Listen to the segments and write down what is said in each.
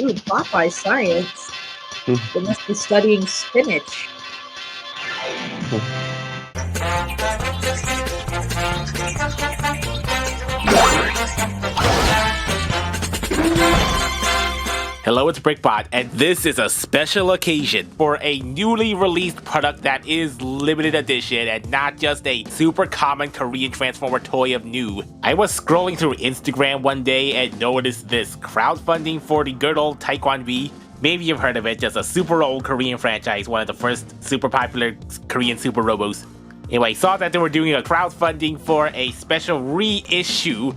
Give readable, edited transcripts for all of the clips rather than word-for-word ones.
Ooh, Popeye science. They must be studying spinach. Hello, it's BrickBot, and this is a special occasion for a newly released product that is limited edition and not just a super common Korean Transformer toy of new. I was scrolling through Instagram one day and noticed this crowdfunding for the good old Taekwon V. Maybe you've heard of it, just a super old Korean franchise, one of the first super popular Korean super robos. Anyway, saw that they were doing a crowdfunding for a special reissue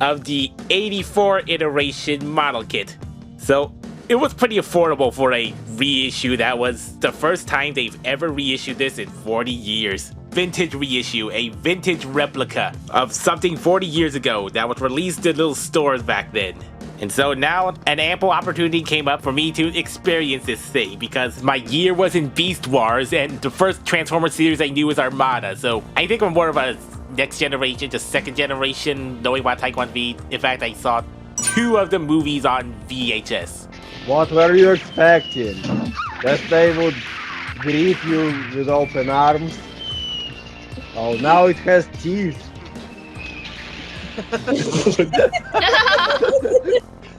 of the 84 iteration model kit. So it was pretty affordable for a reissue. That was the first time they've ever reissued this in 40 years. Vintage reissue, a vintage replica of something 40 years ago that was released in little stores back then. And so now an ample opportunity came up for me to experience this thing because my year was in Beast Wars and the first Transformer series I knew was Armada. So I think I'm more of a next generation, just second generation, knowing about Taekwon V. In fact, I saw 2 of the movies on VHS. What were you expecting? That they would greet you with open arms? Oh, now it has teeth.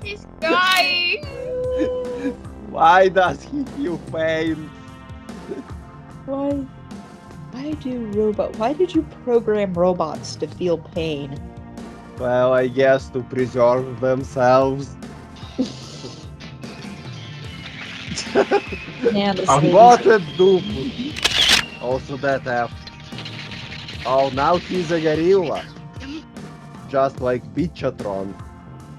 He's dying. Why does he feel pain? Why did you program robots to feel pain? Well, I guess to preserve themselves. Yeah, What a dupe. Also that F. Oh, now he's a gorilla. Just like Beachatron.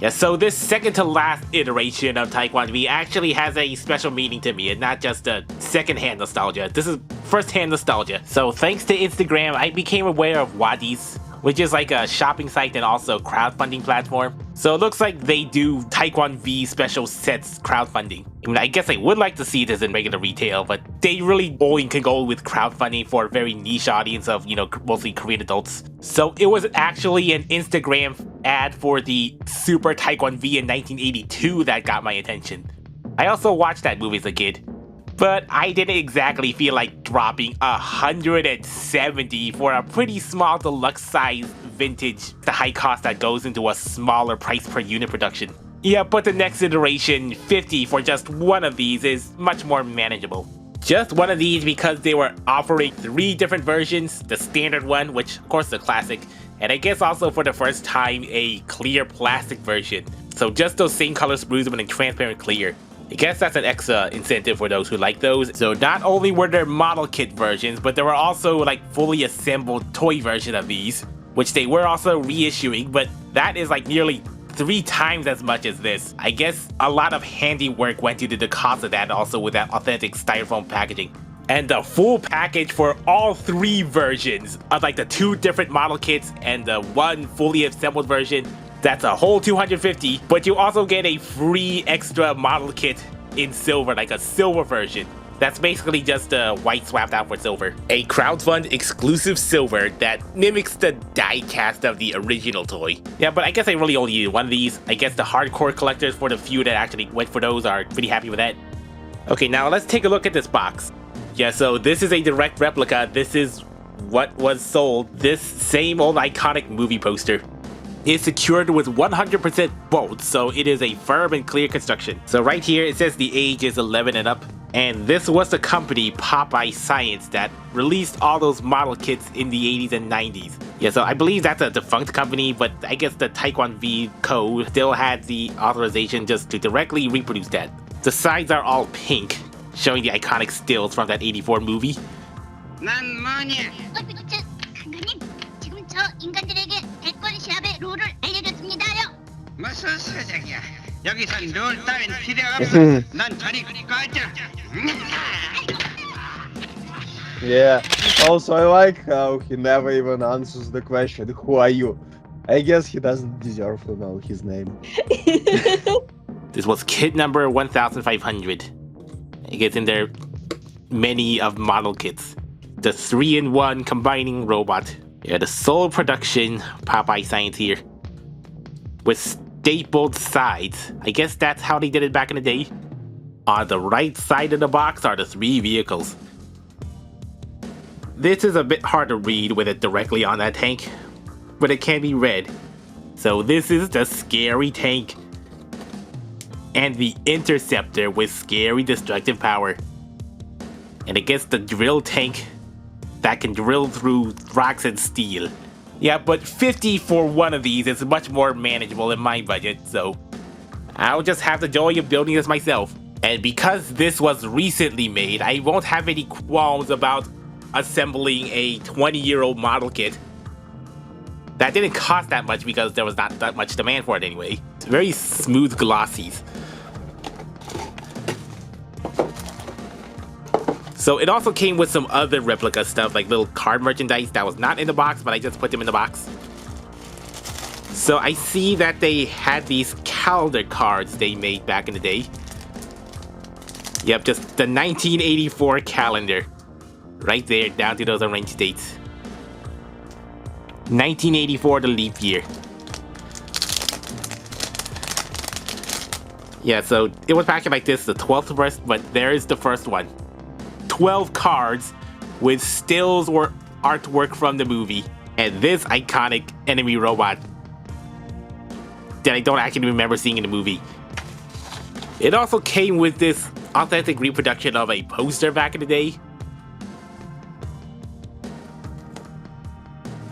Yeah, so this second to last iteration of Taekwon V actually has a special meaning to me and not just a second-hand nostalgia. This is first-hand nostalgia. So thanks to Instagram, I became aware of Wadis, which is like a shopping site and also crowdfunding platform. So it looks like they do Taekwon V special sets crowdfunding. I mean, I guess I would like to see this in regular retail, but they really only can go with crowdfunding for a very niche audience of, mostly Korean adults. So it was actually an Instagram ad for the Super Taekwon V in 1982 that got my attention. I also watched that movie as a kid, but I didn't exactly feel like dropping 170 for a pretty small deluxe size vintage, the high cost that goes into a smaller price per unit production. Yeah, but the next iteration, 50 for just one of these, is much more manageable. Just one of these because they were offering 3 different versions, the standard one, which of course is a classic, and I guess also for the first time a clear plastic version. So just those same color sprues but in transparent clear. I guess that's an extra incentive for those who like those. So not only were there model kit versions, but there were also like fully assembled toy version of these, which they were also reissuing, but that is like nearly 3 times as much as this. I guess a lot of handiwork went into the cost of that, also with that authentic styrofoam packaging. And the full package for all 3 versions of like the 2 different model kits and the 1 fully assembled version, that's a whole 250, but you also get a free extra model kit in silver, like a silver version. That's basically just white swapped out for silver. A crowdfund exclusive silver that mimics the die cast of the original toy. Yeah, but I guess I really only needed one of these. I guess the hardcore collectors, for the few that actually went for those, are pretty happy with that. Okay, now let's take a look at this box. Yeah, so this is a direct replica. This is what was sold. This same old iconic movie poster is secured with 100% bolts, so it is a firm and clear construction. So right here it says the age is 11 and up, and this was the company Popeye Science that released all those model kits in the 80s and 90s. Yeah, so I believe that's a defunct company, but I guess the Taekwon V Co. still had the authorization just to directly reproduce that. The sides are all pink, showing the iconic stills from that 84 movie. 난 뭐냐? 강관님, 지금 저 인간들에게 대권 시합의 룰을 알려줬습니다요. 무슨 소장이야? 여기선 룰 따윈 필요 없어. 난 저리 꺼져. Yeah, also I like how he never even answers the question, who are you? I guess he doesn't deserve to know his name. This was kit number 1500. It gets in there many of model kits. The 3-in-1 combining robot. Yeah, the sole production Popeye Science here. With stapled sides. I guess that's how they did it back in the day. On the right side of the box are the 3 vehicles. This is a bit hard to read with it directly on that tank, but it can be read. So this is the scary tank and the interceptor with scary destructive power. And it gets the drill tank that can drill through rocks and steel. Yeah, but 50 for one of these is much more manageable in my budget, so I'll just have the joy of building this myself. And because this was recently made, I won't have any qualms about assembling a 20-year-old model kit. That didn't cost that much because there was not that much demand for it anyway. It's very smooth glossies. So it also came with some other replica stuff, like little card merchandise that was not in the box, but I just put them in the box. So I see that they had these calendar cards they made back in the day. Yep, just the 1984 calendar. Right there, down to those arranged dates. 1984, the leap year. Yeah, so it was packaged like this, the 12th verse, but there is the first one. 12 cards with stills or artwork from the movie, and this iconic enemy robot that I don't actually remember seeing in the movie. It also came with this authentic reproduction of a poster back in the day.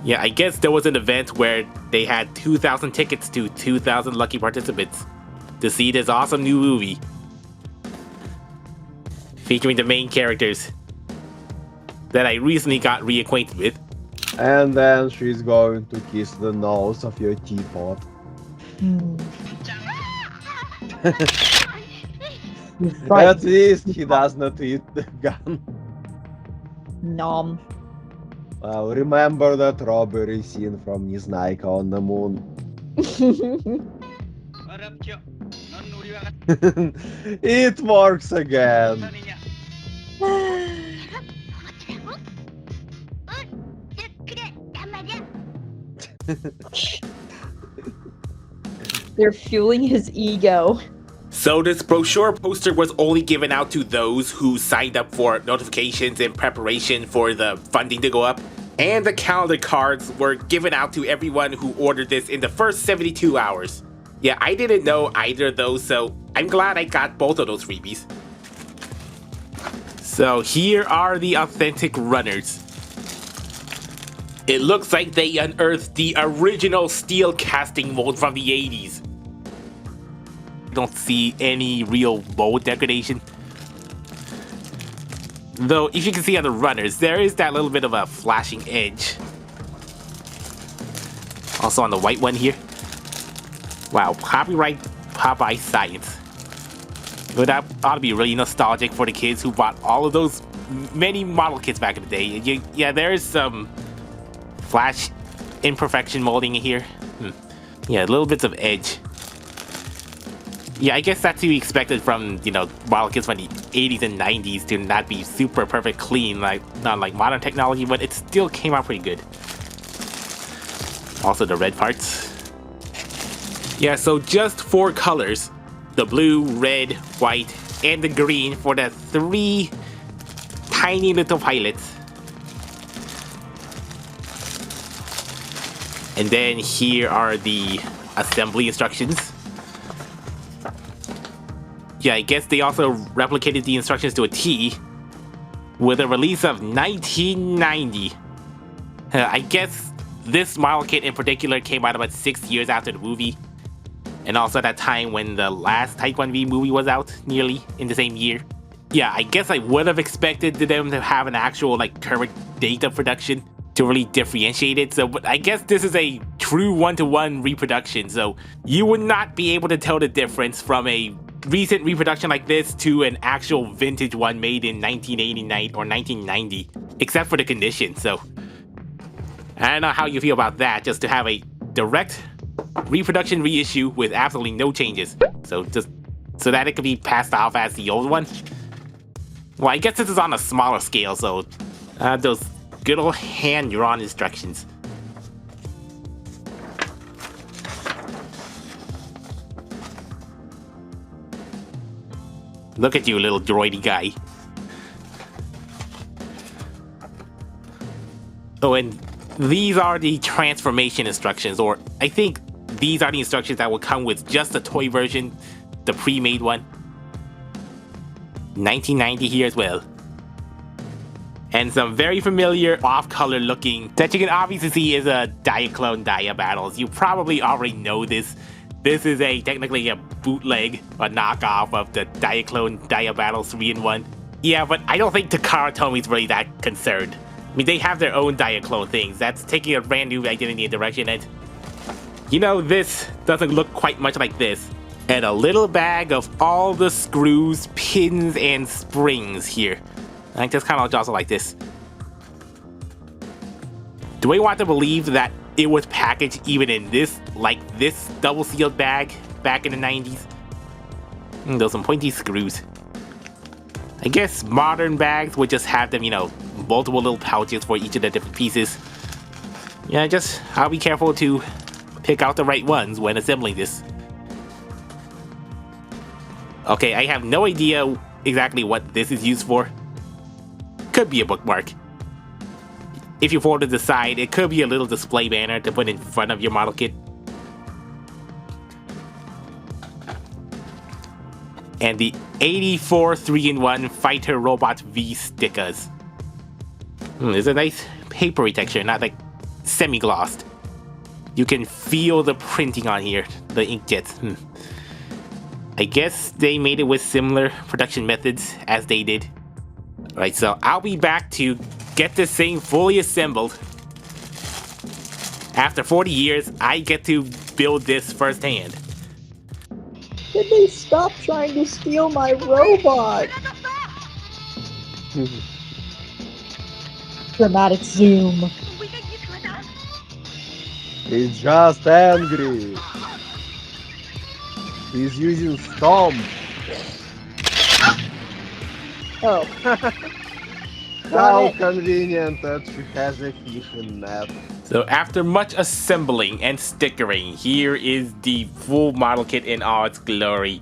Yeah, I guess there was an event where they had 2,000 tickets to 2,000 lucky participants to see this awesome new movie featuring the main characters that I recently got reacquainted with. And then she's going to kiss the nose of your teapot. Right. At least he does not eat the gun. Nom. Well, remember that robbery scene from Neznайка on the moon. It works again. They're fueling his ego. So this brochure poster was only given out to those who signed up for notifications in preparation for the funding to go up. And the calendar cards were given out to everyone who ordered this in the first 72 hours. Yeah, I didn't know either of those, so I'm glad I got both of those freebies. So here are the authentic runners. It looks like they unearthed the original steel casting mold from the 80s. Don't see any real mold degradation. Though, if you can see on the runners, there is that little bit of a flashing edge. Also on the white one here. Wow, copyright Popeye science. But that ought to be really nostalgic for the kids who bought all of those many model kits back in the day. Yeah, there's some flash imperfection molding in here. Yeah, little bits of edge. Yeah, I guess that's to be expected from, model kits from the 80s and 90s to not be super perfect clean, not like modern technology, but it still came out pretty good. Also the red parts. Yeah, so just 4 colors. The blue, red, white, and the green for the 3 tiny little pilots. And then here are the assembly instructions. Yeah, I guess they also replicated the instructions to a T with a release of 1990. I guess this model kit in particular came out about 6 years after the movie. And also at that time when the last Taekwon V movie was out, nearly in the same year. Yeah, I guess I would have expected them to have an actual current date of production to really differentiate it. So, but I guess this is a true one-to-one reproduction. So you would not be able to tell the difference from a recent reproduction like this to an actual vintage one made in 1989 or 1990, except for the condition. So I don't know how you feel about that, just to have a direct reproduction reissue with absolutely no changes. So just so that it could be passed off as the old one. Well, I guess this is on a smaller scale, so those good old hand-drawn instructions. Look at you, little droidy guy. Oh, and these are the transformation instructions, or I think these are the instructions that will come with just the toy version, the pre-made one. 1990 here as well. And some very familiar off-color looking that you can obviously see is a Diaclone Dia Battles. You probably already know this. This is technically a bootleg, a knockoff of the Diaclone Dia Battles 3-in-1. Yeah, but I don't think Takara Tomi's really that concerned. I mean, they have their own Diaclone things. That's taking a brand new identity and direction, and you know, this doesn't look quite much like this. And a little bag of all the screws, pins, and springs here. I just kind of also like this. Do I want to believe that it was packaged even in this, like this double sealed bag back in the 90s? Those some pointy screws. I guess modern bags would just have them, you know, multiple little pouches for each of the different pieces. Yeah, I'll be careful to pick out the right ones when assembling this. Okay, I have no idea exactly what this is used for. Could be a bookmark. If you fold to the side, it could be a little display banner to put in front of your model kit. And the 84 3-in-1 Fighter Robot V stickers. There's a nice papery texture, not like semi-glossed. You can feel the printing on here, the inkjets. I guess they made it with similar production methods as they did. Alright, so I'll be back to get this thing fully assembled. After 40 years, I get to build this firsthand. Did they stop trying to steal my robot? Dramatic zoom. He's just angry. He's using Stomp. Oh. How convenient that she has a fishing net. So after much assembling and stickering, here is the full model kit in all its glory.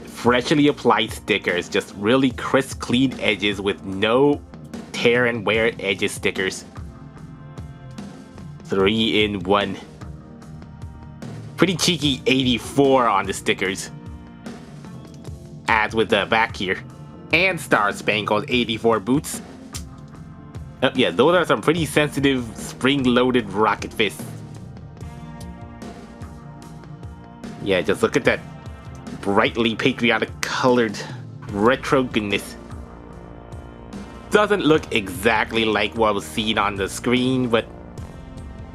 Freshly applied stickers, just really crisp, clean edges with no tear and wear edges stickers. 3-in-1. Pretty cheeky 84 on the stickers. As with the back here. And Star Spangled 84 boots. Yeah, those are some pretty sensitive spring-loaded rocket fists. Yeah, just look at that brightly patriotic colored retro goodness. Doesn't look exactly like what was seen on the screen, but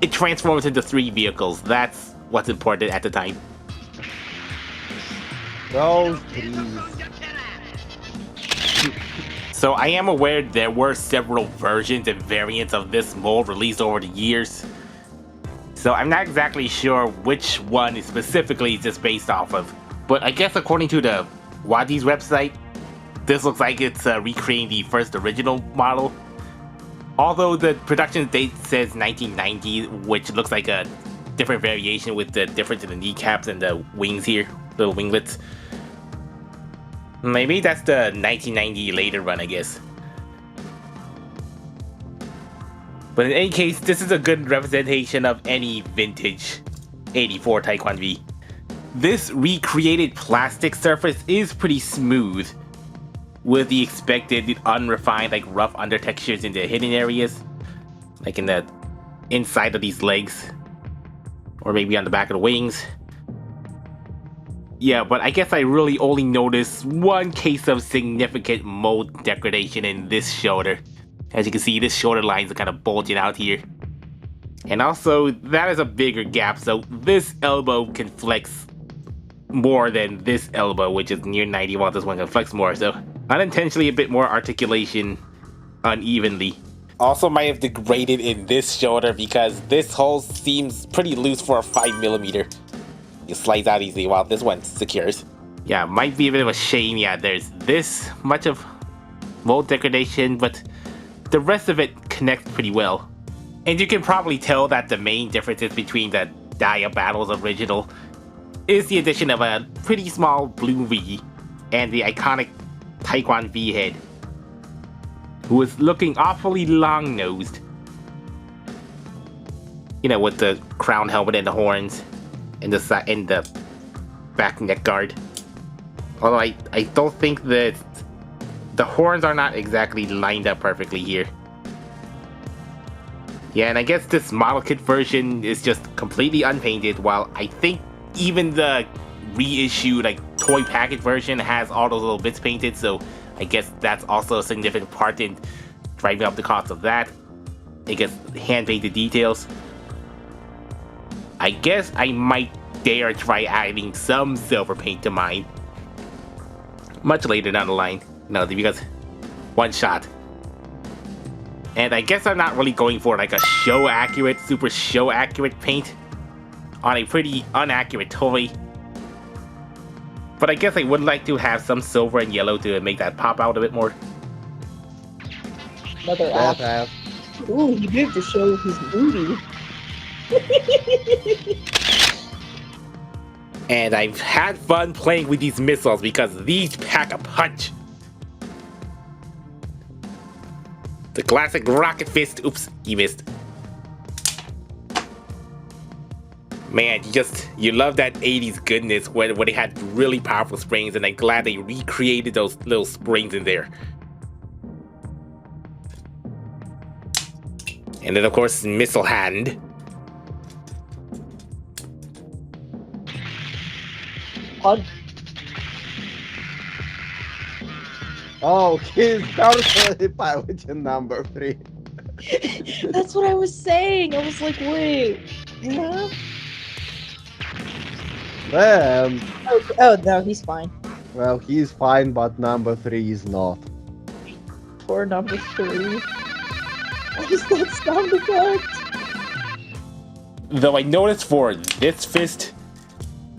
it transforms into 3 vehicles. That's what's important at the time. Those trees. So I am aware there were several versions and variants of this mold released over the years. So I'm not exactly sure which one specifically is this based off of. But I guess according to the Wadi's website, this looks like it's recreating the first original model. Although the production date says 1990, which looks like a different variation with the difference in the kneecaps and the wings here, little winglets. Maybe that's the 1990 later run, I guess. But in any case, this is a good representation of any vintage 84 Taekwon V. This recreated plastic surface is pretty smooth, with the expected unrefined, like rough undertextures in the hidden areas, like in the inside of these legs, or maybe on the back of the wings. Yeah, but I guess I really only noticed one case of significant mold degradation in this shoulder. As you can see, this shoulder lines are kind of bulging out here. And also, that is a bigger gap, so this elbow can flex more than this elbow, which is near 90, while this one can flex more, so unintentionally a bit more articulation unevenly. Also might have degraded in this shoulder because this hole seems pretty loose for a 5mm. It slides out easily while this one secures. Yeah, might be a bit of a shame. Yeah, there's this much of mold degradation, but the rest of it connects pretty well. And you can probably tell that the main differences between the Dia Battles original is the addition of a pretty small blue V and the iconic Taekwon V head, who is looking awfully long-nosed. You know, with the crown helmet and the horns, and the back neck guard. Although I don't think that the horns are not exactly lined up perfectly here. Yeah, and I guess this model kit version is just completely unpainted, while I think even the reissued like toy package version has all those little bits painted, so I guess that's also a significant part in driving up the cost of that. I guess hand-painted details. I guess I might dare try adding some silver paint to mine much later down the line, because one shot. And I guess I'm not really going for like a super show accurate paint on a pretty unaccurate toy. But I guess I would like to have some silver and yellow to make that pop out a bit more. Another app. Ooh, he moved to show his booty. And I've had fun playing with these missiles because these pack a punch. The classic rocket fist. Oops, he missed. Man, you love that 80s goodness where they had really powerful springs, and I'm glad they recreated those little springs in there. And then of course, missile hand. Hug. Oh, he's totally pilot in number 3. That's what I was saying. I was like, wait. Yeah? Oh, no, he's fine. Well, he's fine, but number 3 is not. Poor number 3. What is that sound effect? Though I noticed for this fist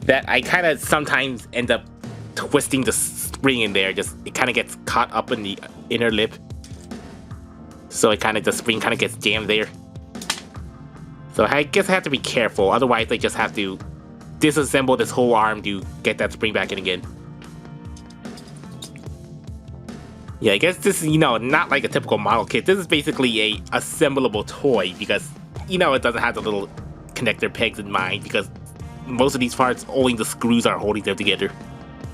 that I kind of sometimes end up twisting the spring in there. It kind of gets caught up in the inner lip. So the spring kind of gets jammed there. So I guess I have to be careful. Otherwise, I just have to disassemble this whole arm to get that spring back in again. Yeah, I guess this is, not like a typical model kit. This is basically a assemblable toy because, it doesn't have the little connector pegs in mind because most of these parts, only the screws are holding them together.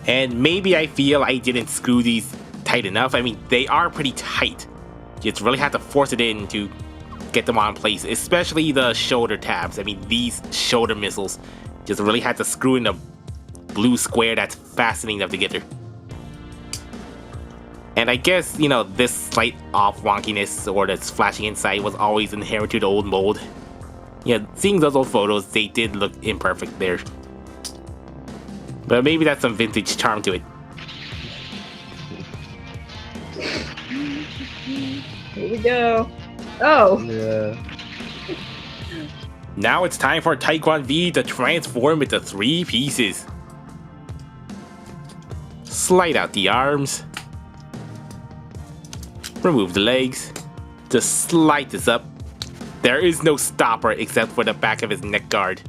And maybe I feel I didn't screw these tight enough. I mean, they are pretty tight. You just really have to force it in to get them on place, especially the shoulder tabs. I mean, these shoulder missiles just really had to screw in a blue square that's fastening them together. And I guess, this slight off wonkiness or this flashing inside was always inherent to the old mold. Yeah, seeing those old photos, they did look imperfect there. But maybe that's some vintage charm to it. Here we go. Oh. Yeah. Now it's time for Taekwon V to transform into 3 pieces. Slide out the arms. Remove the legs. Just slide this up. There is no stopper except for the back of his neck guard.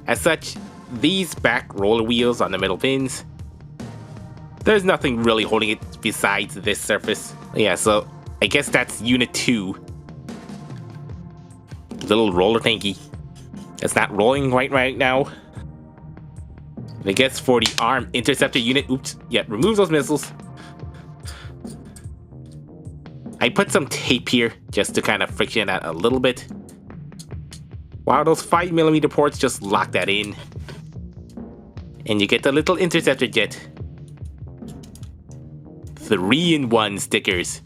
As such, these back roller wheels on the middle pins, there's nothing really holding it besides this surface. Yeah, so I guess that's unit 2. Little roller tanky. It's not rolling right now. I guess for the arm interceptor unit, remove those missiles. I put some tape here just to kind of friction that a little bit. While those 5mm ports just lock that in. And you get the little interceptor jet. 3-in-1 stickers.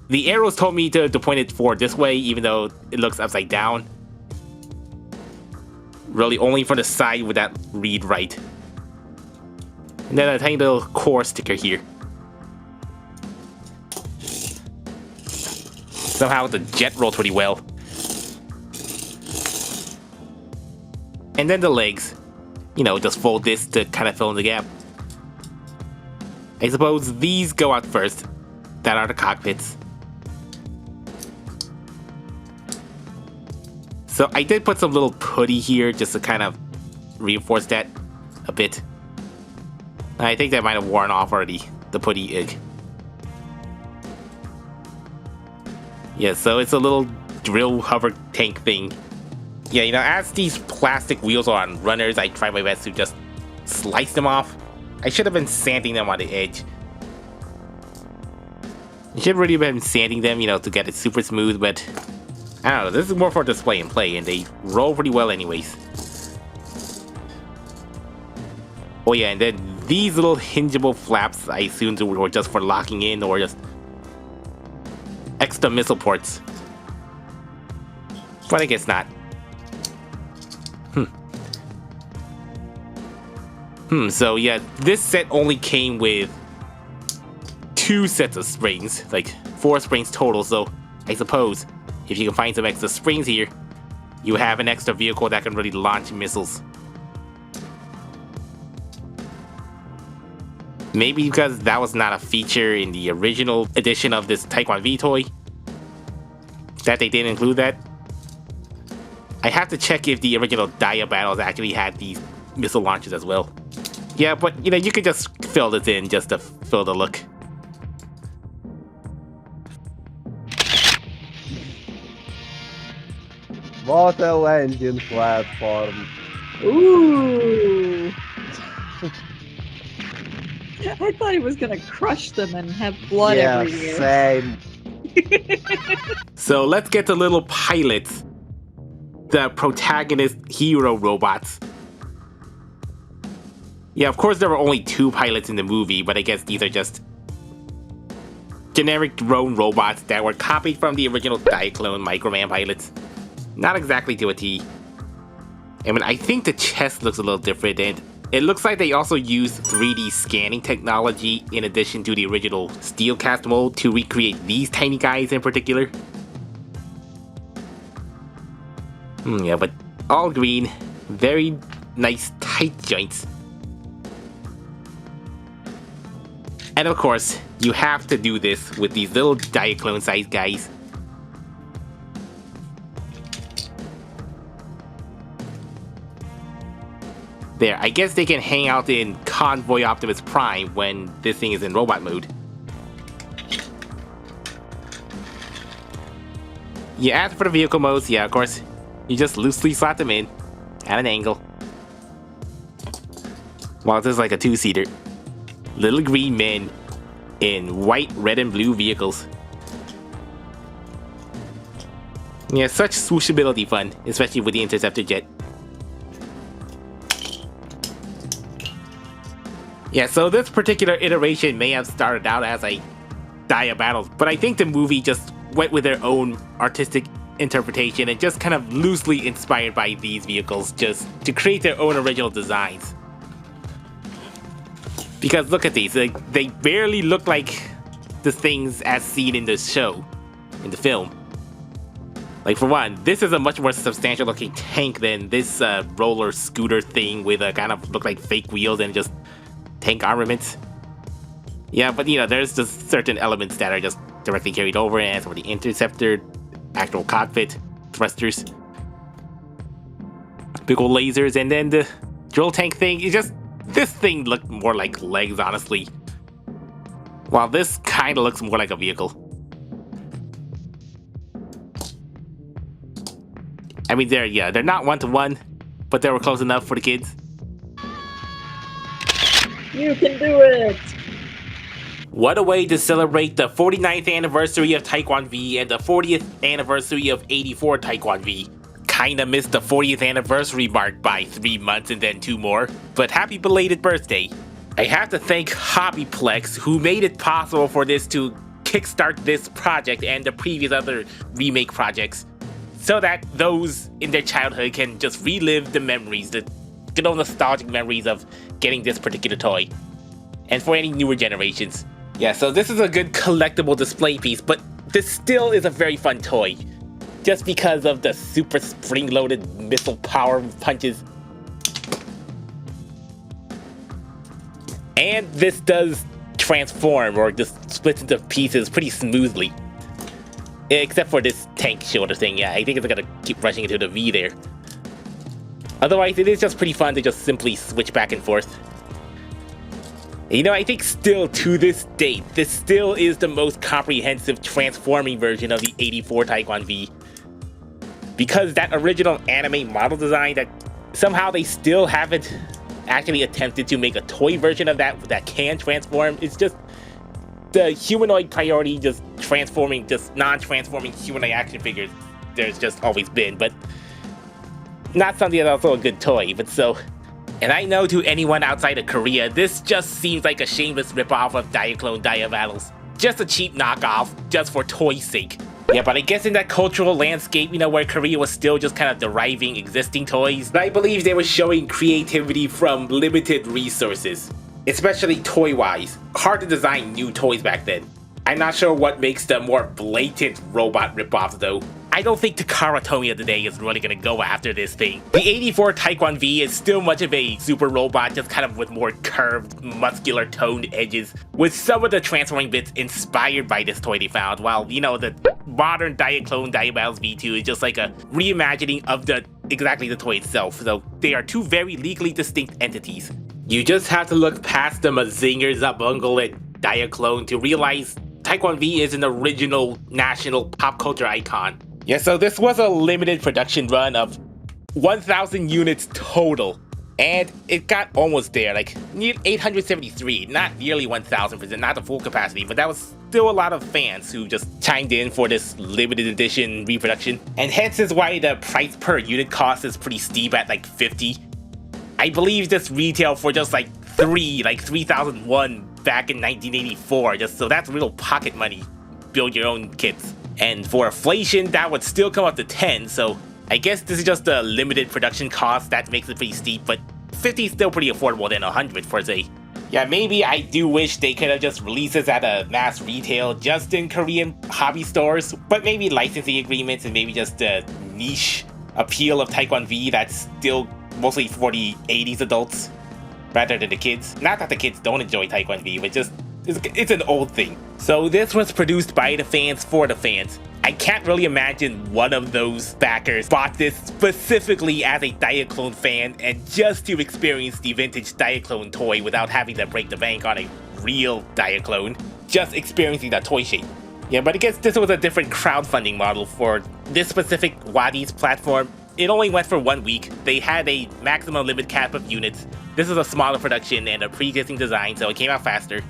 The arrows told me to point it forward this way, even though it looks upside down. Really only for the side with that read right. And then a tiny little core sticker here. Somehow the jet rolls pretty well. And then the legs. Just fold this to kind of fill in the gap. I suppose these go out first. That are the cockpits. So I did put some little putty here just to kind of reinforce that a bit. I think that might have worn off already, the putty egg. Yeah, so it's a little drill hover tank thing. Yeah, you know, as these plastic wheels are on runners, I try my best to just slice them off. I should have been sanding them on the edge. I should really have been sanding them, you know, to get it super smooth, but I don't know, this is more for display and play, and they roll pretty well anyways. Oh yeah, and then these little hingeable flaps, I assumed were just for locking in or just extra missile ports. But I guess not. So yeah, this set only came with 2 sets of springs, like 4 springs total, so I suppose if you can find some extra springs here, you have an extra vehicle that can really launch missiles. Maybe because that was not a feature in the original edition of this Taekwon V toy, that they didn't include that. I have to check if the original Dia battles actually had these missile launchers as well. Yeah, but you know, you could just fill this in just to fill the look. What a landing platform. Ooh. I thought he was gonna crush them and have blood Yeah, everywhere. same. So let's get to little pilots, the protagonist hero robots. Yeah, of course there were only 2 pilots in the movie, but I guess these are just generic drone robots that were copied from the original Taekwon Microman pilots. Not exactly to a T. I mean, I think the chest looks a little different, and it looks like they also used 3D scanning technology in addition to the original steel cast mold to recreate these tiny guys in particular. Yeah, but all green, very nice tight joints. And of course, you have to do this with these little Taekwon sized guys. There, I guess they can hang out in Convoy Optimus Prime when this thing is in robot mode. Yeah, as for the vehicle modes, yeah, of course, you just loosely slot them in at an angle. Well, this is like a 2-seater. Little green men in white, red, and blue vehicles. Yeah, such swooshability fun, especially with the Interceptor jet. Yeah, so this particular iteration may have started out as a Dia battle, but I think the movie just went with their own artistic interpretation and just kind of loosely inspired by these vehicles just to create their own original designs. Because look at these, they barely look like the things as seen in the show, in the film. Like for one, this is a much more substantial looking tank than this roller scooter thing with a kind of look like fake wheels and just tank armaments. Yeah, but you know, there's just certain elements that are just directly carried over, as for the Interceptor, actual cockpit, thrusters, big old lasers, and then the drill tank thing, it just, this thing looked more like legs, honestly. While this kind of looks more like a vehicle. I mean, they're not one-to-one, but they were close enough for the kids. You can do it! What a way to celebrate the 49th anniversary of Taekwon V and the 40th anniversary of 84 Taekwon V. Kinda missed the 40th anniversary mark by 3 months and then 2 more, but happy belated birthday. I have to thank Hobbyplex, who made it possible for this to kickstart this project and the previous other remake projects, so that those in their childhood can just relive the memories, the good old nostalgic memories of getting this particular toy. And for any newer generations. Yeah, so this is a good collectible display piece, but this still is a very fun toy. Just because of the super spring-loaded missile power punches. And this does transform, or just splits into pieces pretty smoothly. Except for this tank shoulder thing, yeah, I think it's gonna keep rushing into the V there. Otherwise, it is just pretty fun to just simply switch back and forth. You know, I think still to this date, this still is the most comprehensive transforming version of the 84 Taekwon V. Because that original anime model design, that somehow they still haven't actually attempted to make a toy version of that can transform. It's just the humanoid priority, just transforming, just non-transforming humanoid action figures. There's just always been, but not something that's also a good toy, but so. And I know to anyone outside of Korea, this just seems like a shameless ripoff of Diaclone Dia Battles. Just a cheap knockoff, just for toy's sake. Yeah, but I guess in that cultural landscape, you know, where Korea was still just kind of deriving existing toys, I believe they were showing creativity from limited resources. Especially toy-wise. Hard to design new toys back then. I'm not sure what makes the more blatant robot ripoffs though. I don't think Takara Tomiya today is really gonna go after this thing. The 84 Taekwon V is still much of a super robot, just kind of with more curved, muscular toned edges, with some of the transforming bits inspired by this toy they found, while, you know, the modern Diaclone Dia Battles V2 is just like a reimagining of exactly the toy itself, so they are two very legally distinct entities. You just have to look past the Mazinger, Zabungle, and Diaclone to realize Taekwon V is an original national pop culture icon. Yeah, so this was a limited production run of 1,000 units total, and it got almost there, like 873, not nearly 1,000%, not the full capacity, but that was still a lot of fans who just chimed in for this limited edition reproduction, and hence is why the price per unit cost is pretty steep at like 50. I believe this retail for just like 3,001 back in 1984, just so that's real pocket money. Build your own kits. And for inflation, that would still come up to 10, so I guess this is just a limited production cost that makes it pretty steep, but 50 is still pretty affordable than 100 for say. Yeah, maybe I do wish they could have just released this at a mass retail just in Korean hobby stores, but maybe licensing agreements and maybe just a niche appeal of Taekwon V that's still mostly for the 80s adults rather than the kids. Not that the kids don't enjoy Taekwon V, but just it's an old thing. So this was produced by the fans for the fans. I can't really imagine one of those backers bought this specifically as a Diaclone fan and just to experience the vintage Diaclone toy without having to break the bank on a real Diaclone, just experiencing that toy shape. Yeah, but I guess this was a different crowdfunding model for this specific Wadi's platform. It only went for 1 week. They had a maximum limit cap of units. This is a smaller production and a pre-existing design, so it came out faster.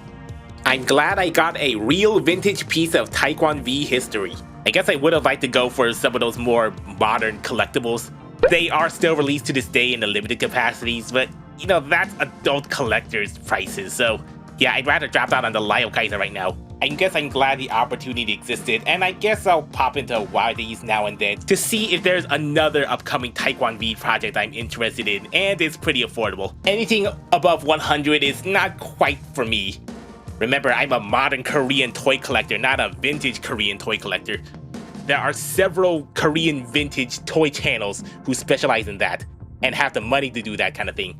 I'm glad I got a real vintage piece of Taekwon V history. I guess I would have liked to go for some of those more modern collectibles. They are still released to this day in the limited capacities, but you know, that's adult collectors prices, so yeah, I'd rather drop out on the Lyle Kaiser right now. I guess I'm glad the opportunity existed, and I guess I'll pop into Wadi's now and then to see if there's another upcoming Taekwon V project I'm interested in, and it's pretty affordable. Anything above 100 is not quite for me. Remember, I'm a modern Korean toy collector, not a vintage Korean toy collector. There are several Korean vintage toy channels who specialize in that, and have the money to do that kind of thing.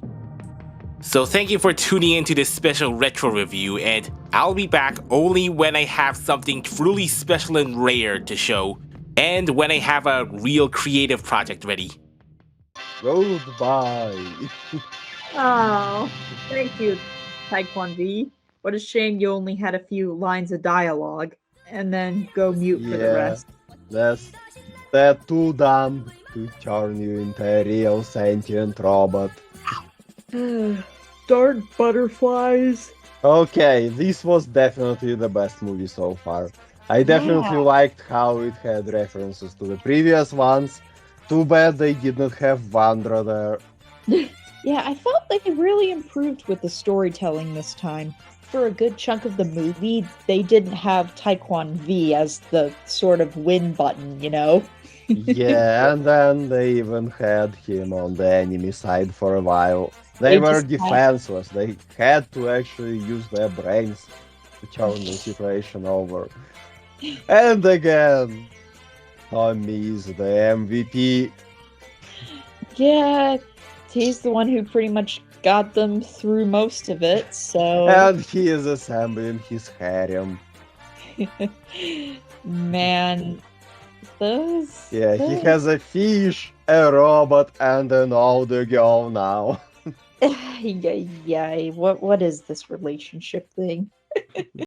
So thank you for tuning in to this special retro review, and I'll be back only when I have something truly special and rare to show, and when I have a real creative project ready. Goodbye. Oh, thank you, Taekwon V. What a shame you only had a few lines of dialogue, and then go mute for the rest. They're too dumb to turn you into a real sentient robot. Darn butterflies. Okay, this was definitely the best movie so far. I definitely liked how it had references to the previous ones. Too bad they did not have Vandra there. Yeah, I felt they really improved with the storytelling this time. For a good chunk of the movie, they didn't have Taekwon V as the sort of win button, you know? Yeah, and then they even had him on the enemy side for a while. They were defenseless. They had to actually use their brains to turn the situation over. And again, Tommy is the MVP. Yeah, he's the one who pretty much got them through most of it, so... And he is assembling his harem. Man, those... Yeah, he has a fish, a robot, and an older girl now. Yeah, what is this relationship thing?